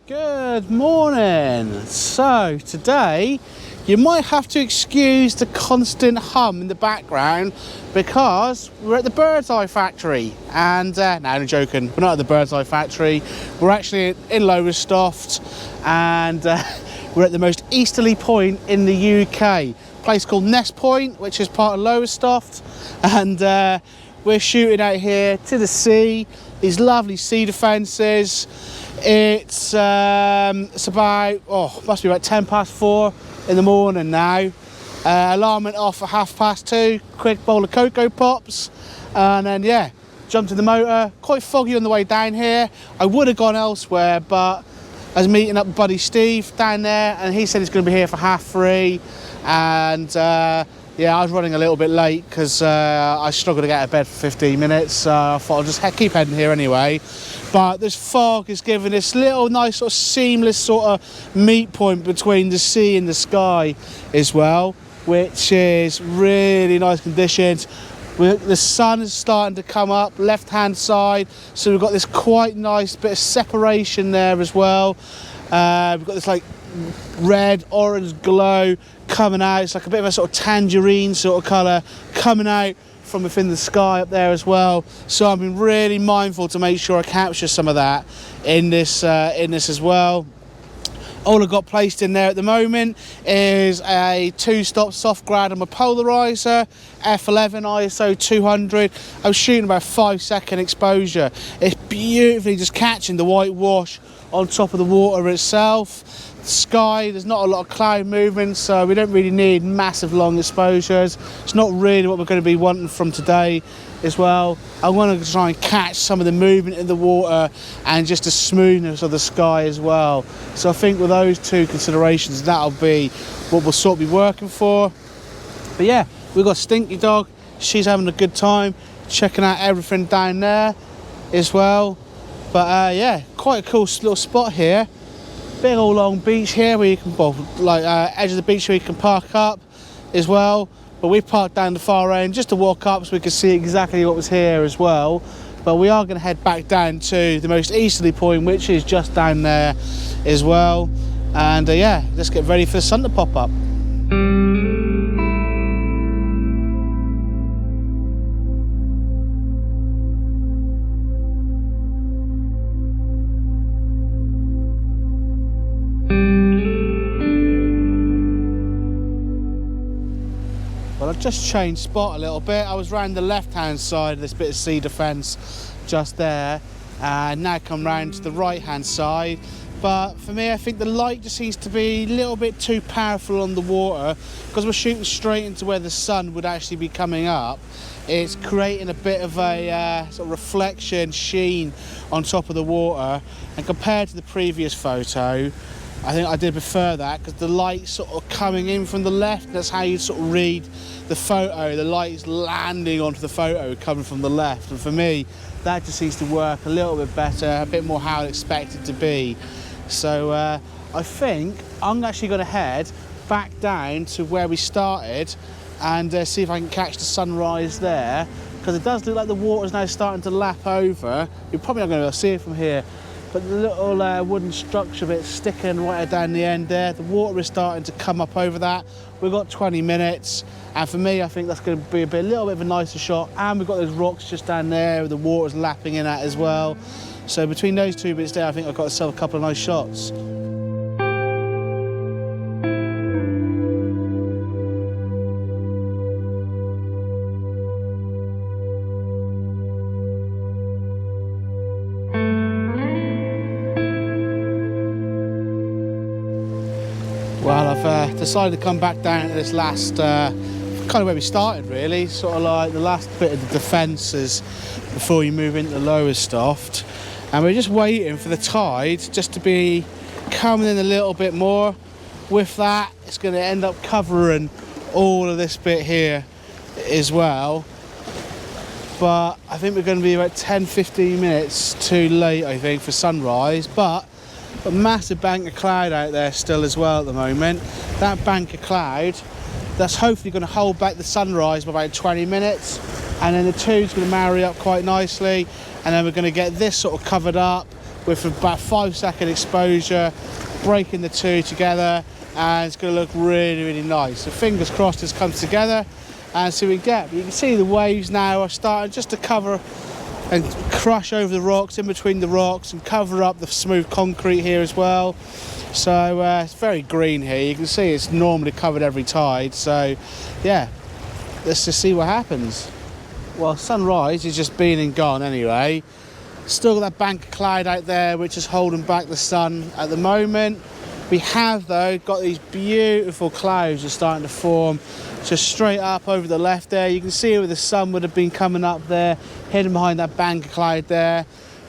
Good morning. So today you might have to excuse the constant hum in the background because we're at the Bird's Eye factory, and no, I'm joking, we're not at the Bird's Eye factory, we're actually in Lowestoft, and we're at the most easterly point in the UK, a place called Ness Point, which is part of Lowestoft, and we're shooting out here to the sea, these lovely cedar fences. It's about, must be about 4:10 in the morning now. Alarm went off at 2:30, quick bowl of Cocoa Pops, and then yeah, jumped in the motor. Quite foggy on the way down here. I would have gone elsewhere, but I was meeting up with buddy Steve down there, and he said he's going to be here for 3:30, and yeah, I was running a little bit late because I struggled to get out of bed for 15 minutes, so I thought I'll just keep heading here anyway. But this fog is giving this little nice sort of seamless sort of meet point between the sea and the sky as well, which is really nice conditions. The sun is starting to come up left hand side, so we've got this quite nice bit of separation there as well. We've got this like red orange glow coming out. It's like a bit of a sort of tangerine sort of colour coming out from within the sky up there as well. So I've been really mindful to make sure I capture some of that in this as well. All I've got placed in there at the moment is a 2-stop soft grad on my polarizer, f11 ISO 200. I was shooting about 5-second exposure. It's beautifully just catching the white wash on top of the water itself. The sky, there's not a lot of cloud movement, so we don't really need massive long exposures. It's not really what we're going to be wanting from today as well. I want to try and catch some of the movement in the water and just the smoothness of the sky as well. So I think with those two considerations, that'll be what we'll sort of be working for. But yeah, we've got Stinky Dog. She's having a good time checking out everything down there as well. But yeah, quite a cool little spot here. Big old long beach here where you can, edge of the beach where you can park up as well. But we parked down the far end just to walk up so we could see exactly what was here as well. But we are going to head back down to the most easterly point, which is just down there as well. And yeah, let's get ready for the sun to pop up. Well, I've just changed spot a little bit. I was round the left-hand side of this bit of cedar fence just there, and now come round to the right-hand side. But for me, I think the light just seems to be a little bit too powerful on the water because we're shooting straight into where the sun would actually be coming up. It's creating a bit of a sort of reflection, sheen on top of the water, and compared to the previous photo, I think I did prefer that because the light sort of coming in from the left, that's how you sort of read the photo. The light is landing onto the photo coming from the left, and for me that just seems to work a little bit better, a bit more how I expect it to be. So I think I'm actually going to head back down to where we started and see if I can catch the sunrise there, because it does look like the water's now starting to lap over. You're probably not going to be able to see it from here, but the little wooden structure bit sticking right down the end there, the water is starting to come up over that. We've got 20 minutes, and for me I think that's going to be a little bit of a nicer shot, and we've got those rocks just down there with the water's lapping in at as well. So between those two bits there, I think I've got myself a couple of nice shots. Well, I've decided to come back down to this last, kind of where we started really, sort of like the last bit of the defences before you move into Lowestoft. And we're just waiting for the tide just to be coming in a little bit more. With that, it's going to end up covering all of this bit here as well. But I think we're going to be about 10-15 minutes too late, I think, for sunrise. But a massive bank of cloud out there still as well at the moment. That bank of cloud, that's hopefully going to hold back the sunrise by about 20 minutes, and then the two's going to marry up quite nicely, and then we're going to get this sort of covered up, with about 5-second exposure, breaking the two together, and it's going to look really, really nice. So fingers crossed this comes together and see what we get. But you can see the waves now are starting just to cover and crush over the rocks, in between the rocks, and cover up the smooth concrete here as well. So it's very green here. You can see it's normally covered every tide. So yeah, let's just see what happens. Well, sunrise is just been and gone anyway. Still got that bank of cloud out there which is holding back the sun at the moment. We have though got these beautiful clouds are starting to form just straight up over the left there. You can see where the sun would have been coming up there, hidden behind that bank of cloud there.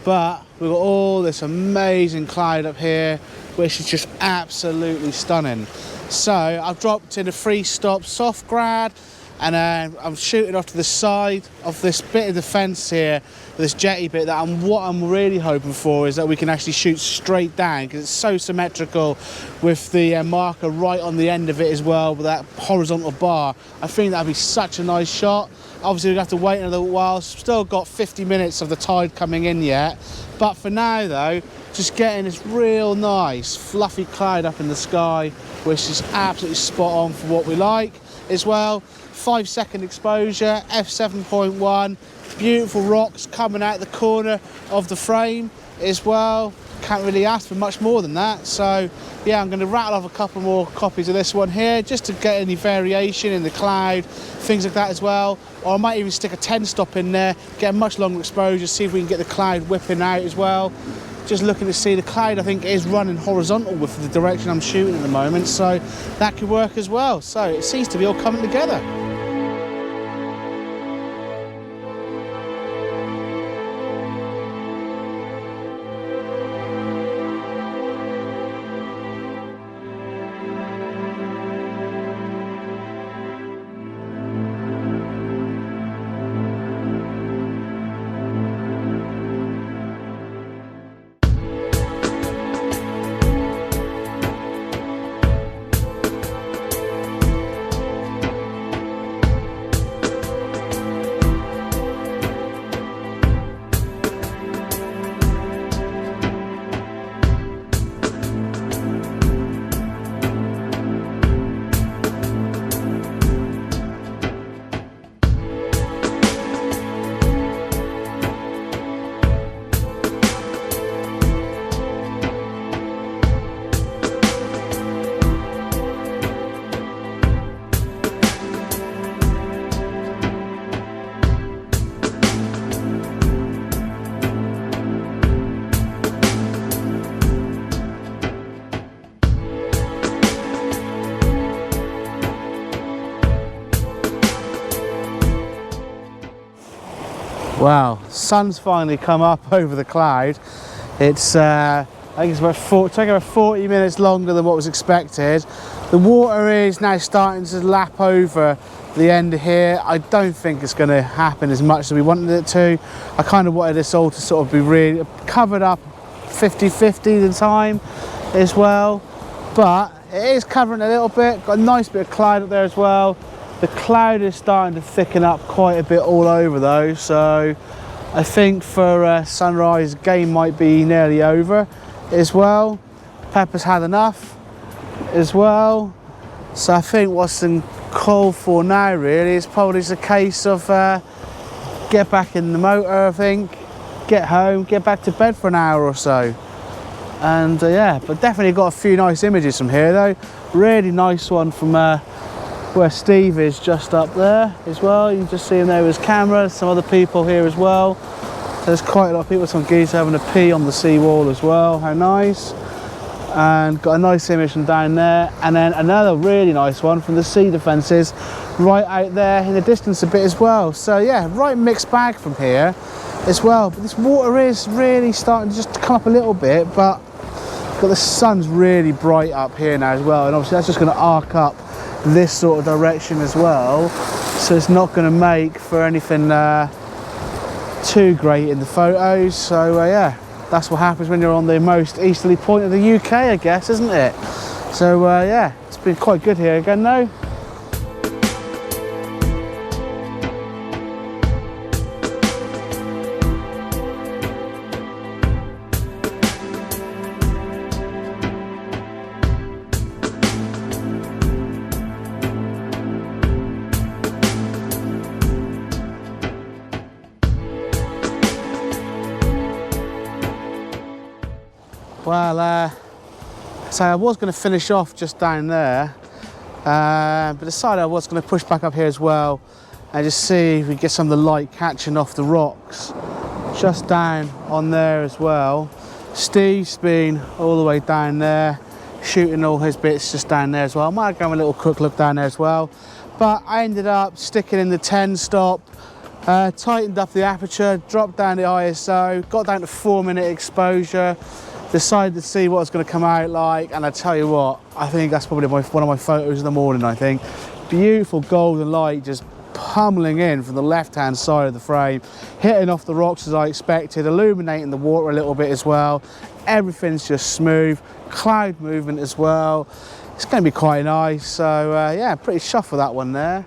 But we've got all this amazing cloud up here, which is just absolutely stunning. So I've dropped in a 3-stop soft grad, and I'm shooting off to the side of this bit of the fence here, this jetty bit, what I'm really hoping for is that we can actually shoot straight down, because it's so symmetrical with the marker right on the end of it as well, with that horizontal bar. I think that'd be such a nice shot. Obviously we've got to wait another while. Still got 50 minutes of the tide coming in yet, but for now though, just getting this real nice fluffy cloud up in the sky, which is absolutely spot on for what we like as well. 5-second exposure, f7.1, beautiful rocks coming out the corner of the frame as well. Can't really ask for much more than that. So yeah, I'm going to rattle off a couple more copies of this one here just to get any variation in the cloud, things like that as well. Or I might even stick a 10-stop in there, get a much longer exposure, see if we can get the cloud whipping out as well. Just looking to see the cloud, I think, is running horizontal with the direction I'm shooting at the moment, so that could work as well. So it seems to be all coming together. Wow, sun's finally come up over the cloud. It's I think it's taking about 40 minutes longer than what was expected. The water is now starting to lap over the end here. I don't think it's going to happen as much as we wanted it to. I kind of wanted this all to sort of be really covered up 50-50 the time as well, but it is covering a little bit. Got a nice bit of cloud up there as well. The cloud is starting to thicken up quite a bit all over though, so I think for sunrise, game might be nearly over as well. Pepper's had enough as well, so I think what's called for now really is probably just a case of get back in the motor, I think, get home, get back to bed for an hour or so. And yeah, but definitely got a few nice images from here though. Really nice one from where Steve is just up there as well. You can just see him there with his camera. Some other people here as well. So there's quite a lot of people, some geese having a pee on the seawall as well. How nice. And got a nice image from down there. And then another really nice one from the sea defences right out there in the distance a bit as well. So yeah, right mixed bag from here as well. But this water is really starting to just come up a little bit, but got the sun's really bright up here now as well. And obviously that's just going to arc up this sort of direction as well, so it's not going to make for anything too great in the photos. So yeah, that's what happens when you're on the most easterly point of the UK, I guess, isn't it? So yeah, it's been quite good here again though. Well, so I was going to finish off just down there, but decided I was going to push back up here as well and just see if we get some of the light catching off the rocks just down on there as well. Steve's been all the way down there, shooting all his bits just down there as well. I might go have a little quick look down there as well, but I ended up sticking in the 10 stop, tightened up the aperture, dropped down the ISO, got down to 4-minute exposure, decided to see what it's going to come out like, and I tell you what, I think that's probably one of my photos in the morning. I think beautiful golden light just pummeling in from the left hand side of the frame, hitting off the rocks as I expected, illuminating the water a little bit as well. Everything's just smooth, cloud movement as well. It's going to be quite nice. So yeah, pretty chuffed with that one there.